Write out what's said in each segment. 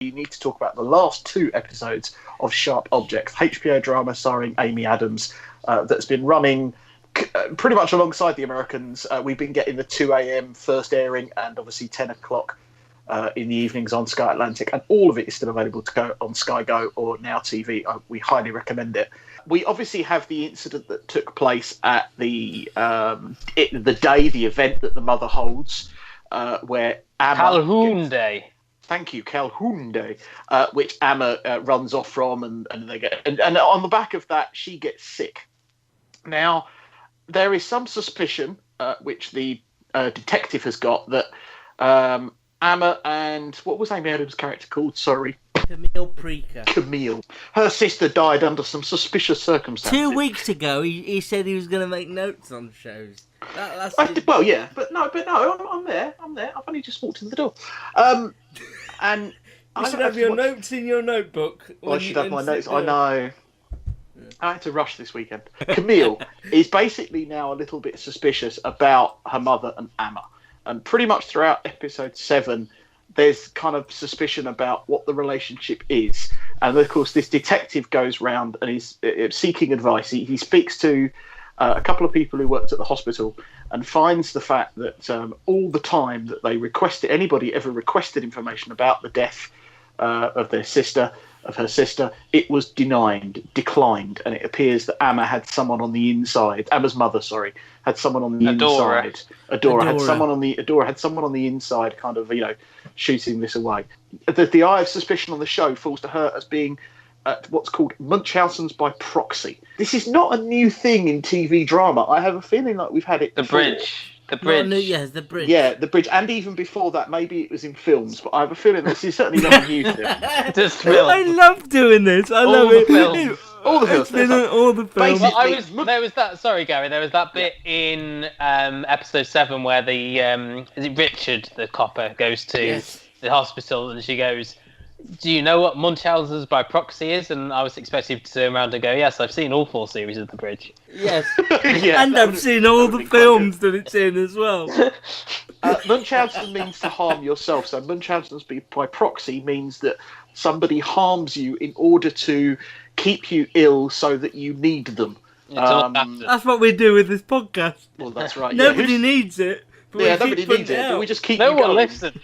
we need to talk about the last 2 episodes of Sharp Objects, HBO drama starring Amy Adams, that's been running pretty much alongside the Americans. We've been getting the 2 a.m. first airing and obviously 10 o'clock in the evenings on Sky Atlantic, and all of it is still available to go on Sky Go or Now TV. We highly recommend it. We obviously have the incident that took place at the event that the mother holds, where Amma... Calhoun Day. Thank you, Calhoun Day, which Amma runs off from, and they get, and on the back of that, she gets sick. Now, there is some suspicion, which the detective has got, that Amma and what was Amy Adams' character called? Sorry, Camille Preaker. Camille. Her sister died under some suspicious circumstances. 2 weeks ago, he said he was going to make notes on shows. Well, yeah, but no, I'm there. I've only just walked in the door. And you should have your notes in your notebook. Well, I should have my notes. I know. I had to rush this weekend. Camille is basically now a little bit suspicious about her mother and Amma. And pretty much throughout episode 7, there's kind of suspicion about what the relationship is. And of course, this detective goes round and is seeking advice. He speaks to a couple of people who worked at the hospital and finds the fact that all the time that they requested, anybody ever requested information about the death of her sister, it was declined, and it appears that Amma had someone on the inside. Amma's mother, had someone on the inside. Adora had someone on the inside, kind of, shooting this away. The eye of suspicion on the show falls to her as being what's called Munchausen's by proxy. This is not a new thing in TV drama. I have a feeling like we've had it before. The bridge. Yes, the bridge. Yeah, the bridge. And even before that, maybe it was in films, but I have a feeling this is certainly not a new thing. I love doing this. I love it. All the films. All the films. Well, there was that. Sorry, Gary. There was that bit in episode 7 where the is it Richard, the copper, goes to the hospital, and she goes, "Do you know what Munchausen's by proxy is?" And I was expecting to turn around and go, "Yes, I've seen all 4 series of The Bridge." Yes, and I've seen all the films that it's in as well. Munchausen means to harm yourself, so Munchausen's by proxy means that somebody harms you in order to keep you ill so that you need them. That's what we do with this podcast. Well, that's right. Nobody needs it. But nobody needs it, but we just keep no you going. one listens.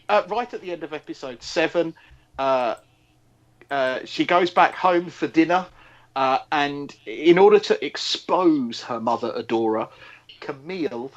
Right at the end of episode 7, she goes back home for dinner, and in order to expose her mother, Adora, Camille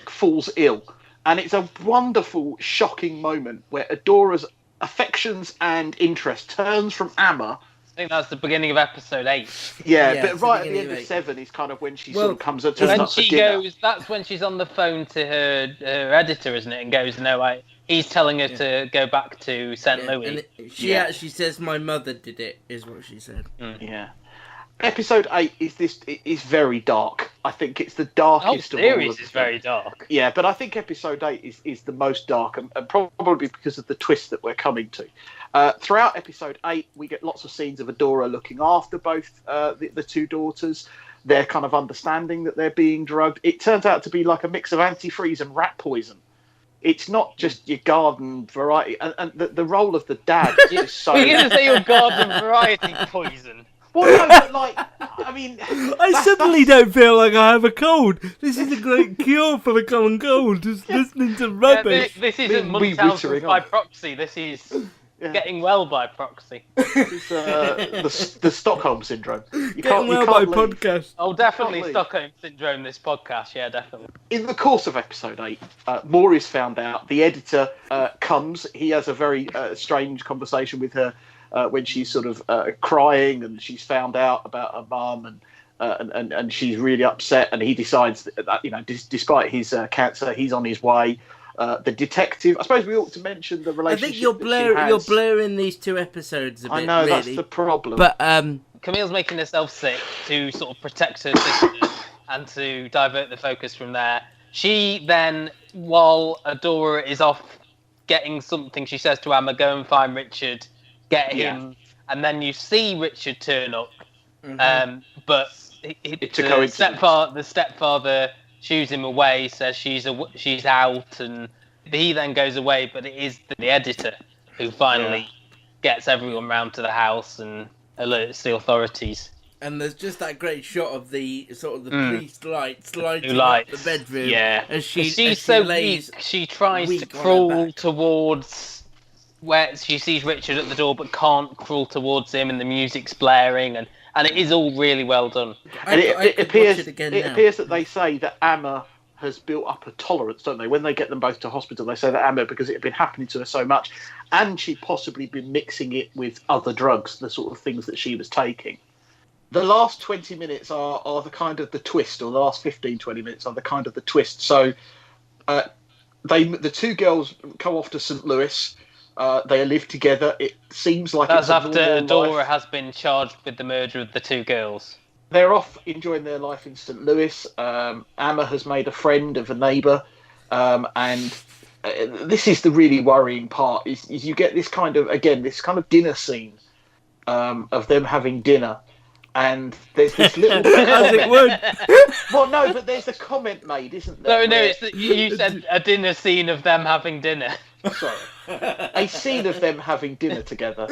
falls ill. And it's a wonderful, shocking moment where Adora's affections and interest turns from Amma. I think that's the beginning of episode 8. Yeah, but right at the end of 7 is kind of when she sort of comes up to when she goes. That's when she's on the phone to her editor, isn't it? And goes, "No, he's telling her to go back to St. Louis." And she actually says, "My mother did it," is what she said. Yeah. Episode 8 is very dark. I think it's the darkest of all. The series is very dark. Yeah, but I think episode 8 is the most dark, and probably because of the twist that we're coming to. Throughout episode 8, we get lots of scenes of Adora looking after both the 2 daughters. They're kind of understanding that they're being drugged. It turns out to be like a mix of antifreeze and rat poison. It's not just your garden variety. And the role of the dad is so... You're going to say your garden variety poison. Well, no, but I mean... I suddenly don't feel like I have a cold. This is a great cure for the common cold, just listening to rubbish. This isn't Munchausen by proxy, this is getting well by proxy. It's the Stockholm Syndrome. Getting well by podcast. Oh, definitely Stockholm Syndrome, this podcast, yeah, definitely. In the course of episode 8, more is found out. The editor comes, he has a very strange conversation with her, when she's sort of crying, and she's found out about her mum, and she's really upset, and he decides that despite his cancer, he's on his way. The detective, I suppose we ought to mention the relationship. I think you're blurring these 2 episodes a bit. I know, really. that's the problem. But Camille's making herself sick to sort of protect her sister and to divert the focus from there. She then, while Adora is off getting something, she says to Amma, "Go and find Richard, get him," and then you see Richard turn up, but the stepfather shoos him away, says she's out, and he then goes away, but it is the editor who finally gets everyone round to the house and alerts the authorities. And there's just that great shot of the priest lights lighting up Lights. the bedroom. Yeah. As she's so lays weak, she tries weak to on her crawl back. towards where she sees Richard at the door, but can't crawl towards him, and the music's blaring, and it is all really well done. And I it could appears watch it again it now. appears that they say that Amma has built up a tolerance, don't they? When they get them both to hospital, they say that Amma, because it had been happening to her so much, and she'd possibly been mixing it with other drugs, the sort of things that she was taking. The last 20 minutes are the kind of the twist, or the last 15, 20 minutes are the kind of the twist. So the two girls go off to St. Louis. They live together. It seems like That's it's a after normal Adora life. has been charged with the murder of the two girls. They're off enjoying their life in St. Louis. Amma has made a friend of a neighbour, and this is the really worrying part. Is you get this kind of dinner scene of them having dinner, and there's this little As it would. well, no, but there's a comment made, isn't there? No, where- it's you said a dinner scene of them having dinner. Sorry, a scene of them having dinner together,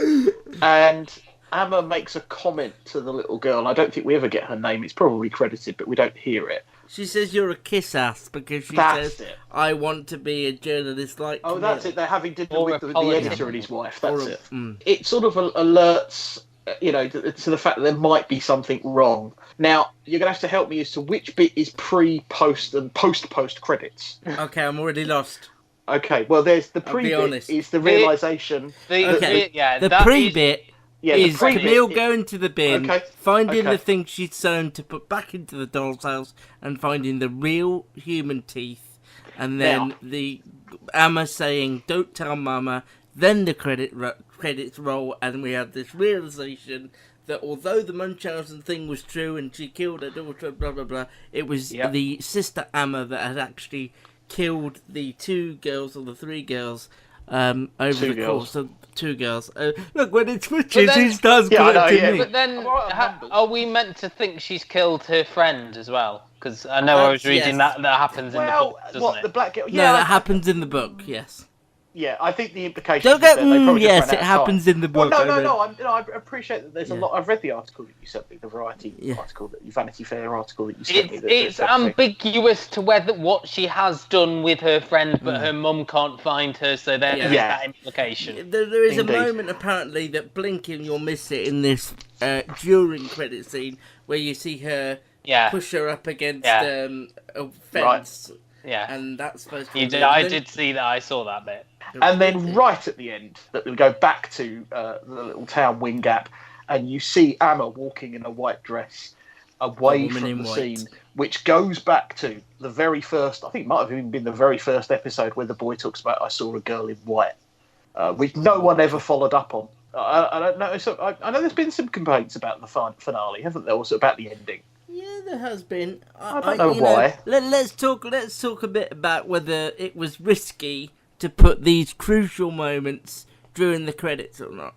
and Amma makes a comment to the little girl. I don't think we ever get her name. It's probably credited, but we don't hear it. She says you're a kiss ass because she That's says it. I want to be a journalist like Oh, Camille. that's it. They're having dinner Or with a the politician. editor and his wife. That's Or a- it. mm. It sort of alerts, to the fact that there might be something wrong. Now, you're going to have to help me as to which bit is pre-post and post-post credits. Okay, I'm already lost. Okay, well, there's the I'll be pre-bit honest. is the realisation. Okay, the that pre-bit Yeah, the is pre-bit Camille is- going to the bin, Okay, finding okay. the thing she's sewn to put back into the doll's house, and finding the real human teeth, and then Now- the Amma saying, "Don't tell Mama." Then the credits roll, and we have this realization that although the Munchausen thing was true and she killed her daughter, blah blah blah, it was Yep. the sister Amma that had actually killed the two girls, or the three girls, over Two the girls. course of two girls. Look, when it switches, then- he starts Yeah, I know, correcting yeah, me. But then, I'm all right on numbers. are we meant to think she's killed her friend as well? Because I know I was reading yes. that happens in the Well, book, doesn't what, it? the black girl? No, Yeah, that happens in the book, yes. Yeah, I think the implication Don't is go, that they probably just yes, ran out it of happens time. in the Well, book. I appreciate that there's a Yeah. lot. I've read the article that you sent me, the Variety Yeah. article, the Vanity Fair article that you sent me. It's ambiguous to whether what she has done with her friend, but Mm. her mum can't find her, so there is Yeah. that implication. There is Indeed. a moment, apparently, that blinking you'll miss it in this during credit scene, where you see her Yeah, push her up against Yeah. A fence, yeah. and that's supposed to You be did, the- I did see that. I saw that bit. And then right at the end, that we go back to the little town Wing Gap, and you see Amma walking in a white dress away woman from in the white. scene, which goes back to the very first. I think it might have even been the very first episode where the boy talks about "I saw a girl in white," which no one ever followed up on. I don't know. So I know there's been some complaints about the finale, haven't there? Also about the ending. Yeah, there has been. I don't know why. Let's talk a bit about whether it was risky to put these crucial moments during the credits or not.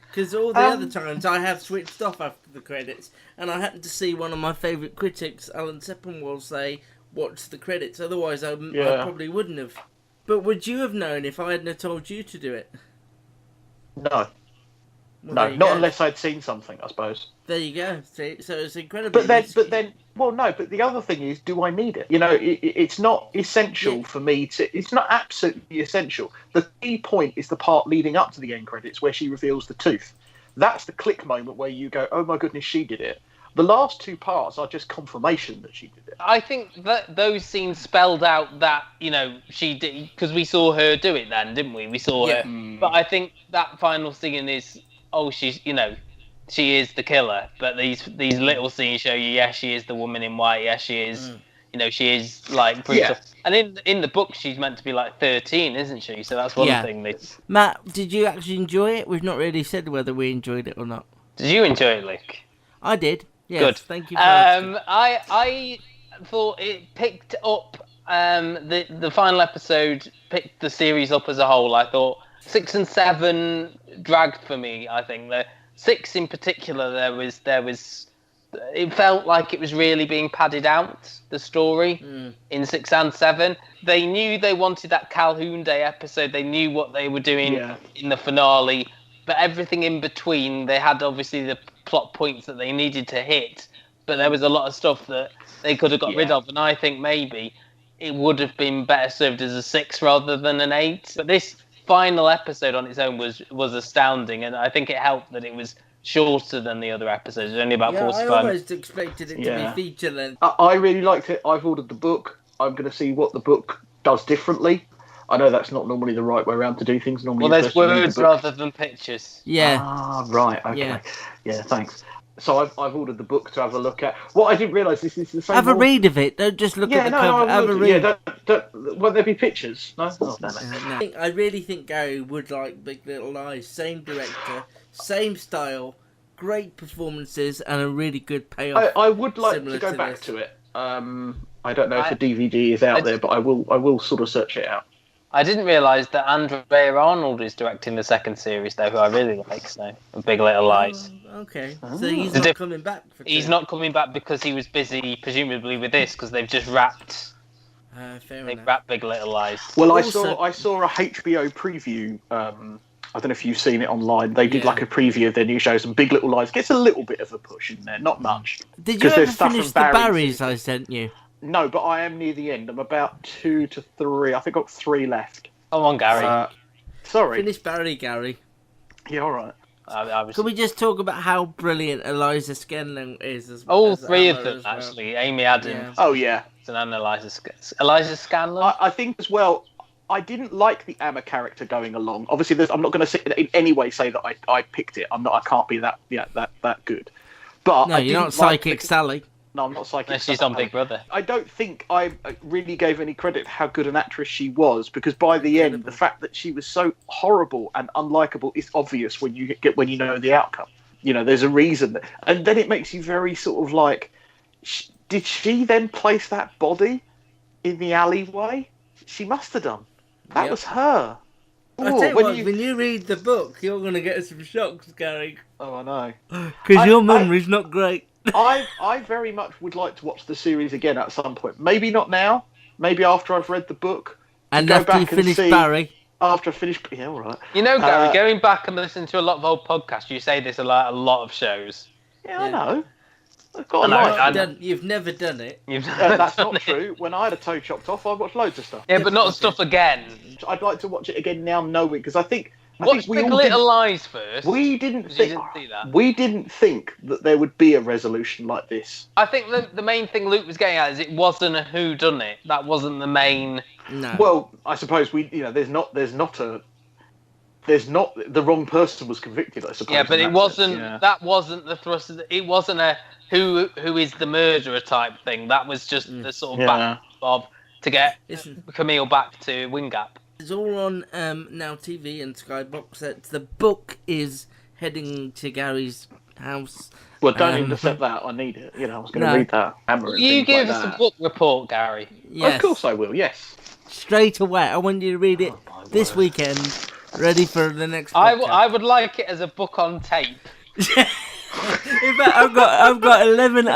Because all the other times I have switched off after the credits, and I happened to see one of my favourite critics, Alan Sepinwall, say, "Watch the credits." Otherwise, I probably wouldn't have. But would you have known if I hadn't have told you to do it? No, Well, no, there you not go. unless I'd seen something, I suppose. There you go. See, so it's incredibly. But then, well, no. But the other thing is, do I need it? It's not essential Yeah. for me to. It's not absolutely essential. The key point is the part leading up to the end credits where she reveals the tooth. That's the click moment where you go, "Oh my goodness, she did it." The last two parts are just confirmation that she did it. I think that those scenes spelled out that she did, because we saw her do it then, didn't we? We saw Yeah. her. But I think that final scene is, she's she is the killer. But these little scenes show you, yes, she is the woman in white. Yes, she is. She is like brutal. Yeah. And in the book, she's meant to be like 13, isn't she? So that's one Yeah. thing. That... Matt, did you actually enjoy it? We've not really said whether we enjoyed it or not. Did you enjoy it, Luke? I did. Yes, Good. Thank you for asking. I thought it picked up the final episode picked the series up as a whole. I thought 6 and 7 dragged for me. I think the 6 in particular, there was it felt like it was really being padded out, the story in 6 and 7. They knew they wanted that Calhoun Day episode. They knew what they were doing Yeah. in the finale. but everything in between, they had obviously the plot points that they needed to hit, but there was a lot of stuff that they could have got rid of, and I think maybe it would have been better served as a 6 rather than an 8. But this final episode on its own was astounding, and I think it helped that it was shorter than the other episodes. It was only about 45 I almost expected it to be feature length. I really liked it. I've ordered the book. I'm going to see what the book does differently. I know that's not normally the right way around to do things. Normally, there's words rather than pictures. Yeah. Ah, right. Okay. Yeah, thanks. So I've ordered the book to have a look at. What I didn't realise is this is the same. Have a read of it. Don't just look at the cover. Have a read. Yeah, won't there be pictures? No. Oh, damn it. I really think Gary would like Big Little Lies. Same director, same style, great performances, and a really good payoff. I would like to go back to it. I don't know if the DVD is out there, but I will sort of search it out. I didn't realise that Andrea Arnold is directing the second series, though, who I really like. So, Big Little Lies. Okay, so he's not coming back. He's not coming back because he was busy, presumably, with this, because they've just wrapped. They've wrapped Big Little Lies. Well, I saw a HBO preview. I don't know if you've seen it online. They did like a preview of their new shows, and Big Little Lies gets a little bit of a push in there, not much. Did you ever finish the Barrys I sent you? No, but I am near the end. I'm about 2 to 3. I think I've got 3 left. Come on, Gary. Sorry. Finish Barry, Gary. Yeah, all right. Can we just talk about how brilliant Eliza Scanlon is? All 3 of them, actually. Amy Adams. Yeah. Oh, yeah. And Eliza Scanlon. I think as well, I didn't like the Amma character going along. Obviously, I'm not going to in any way say that I picked it. I can't be that good. But no, you're not Psychic Sally. No, I'm not Psychic. No, she's on Big Brother. I don't think I really gave any credit to how good an actress she was, because by the end, the fact that she was so horrible and unlikable is obvious when you know the outcome. You know, there's a reason, and then it makes you very sort of like, did she then place that body in the alleyway? She must have done. That was her. I tell you what, when you read the book, you're going to get some shocks, Gary. Oh, I know. Because your memory's not great. I very much would like to watch the series again at some point. Maybe not now. Maybe after I've read the book. And after you finish Barry. After I finish... Yeah, all right. You know, Gary, going back and listening to a lot of old podcasts, you say this a lot of shows. Yeah, I know. I've got a life. You've never done it. That's not true. When I had a toe chopped off, I watched loads of stuff. Yeah, but not stuff again. I'd like to watch it again now knowing, because I think... Watch Big Little Lies first. We didn't think that there would be a resolution like this. I think the main thing Luke was getting at is it wasn't a whodunit. That wasn't the main. No. Well, I suppose there's not the wrong person was convicted. I suppose. Yeah, but it wasn't. That wasn't the thrust. It wasn't a who is the murderer type thing. That was just the sort of back of to get Camille back to Wingap. It's all on Now TV and Sky Box Sets. The book is heading to Gary's house. Well, don't intercept that. I need it. I was going to read that. You give us a book report, Gary. Yes. Of course I will, yes. Straight away. I want you to read it this weekend, ready for the next podcast. I would like it as a book on tape. In fact, I've got 11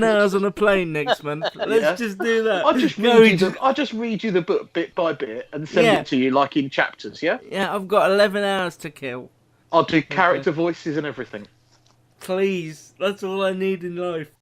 hours on a plane next month. Let's just do that. I'll just read you the book bit by bit and send it to you like in chapters, yeah? Yeah, I've got 11 hours to kill. I'll do character voices and everything. Please, that's all I need in life.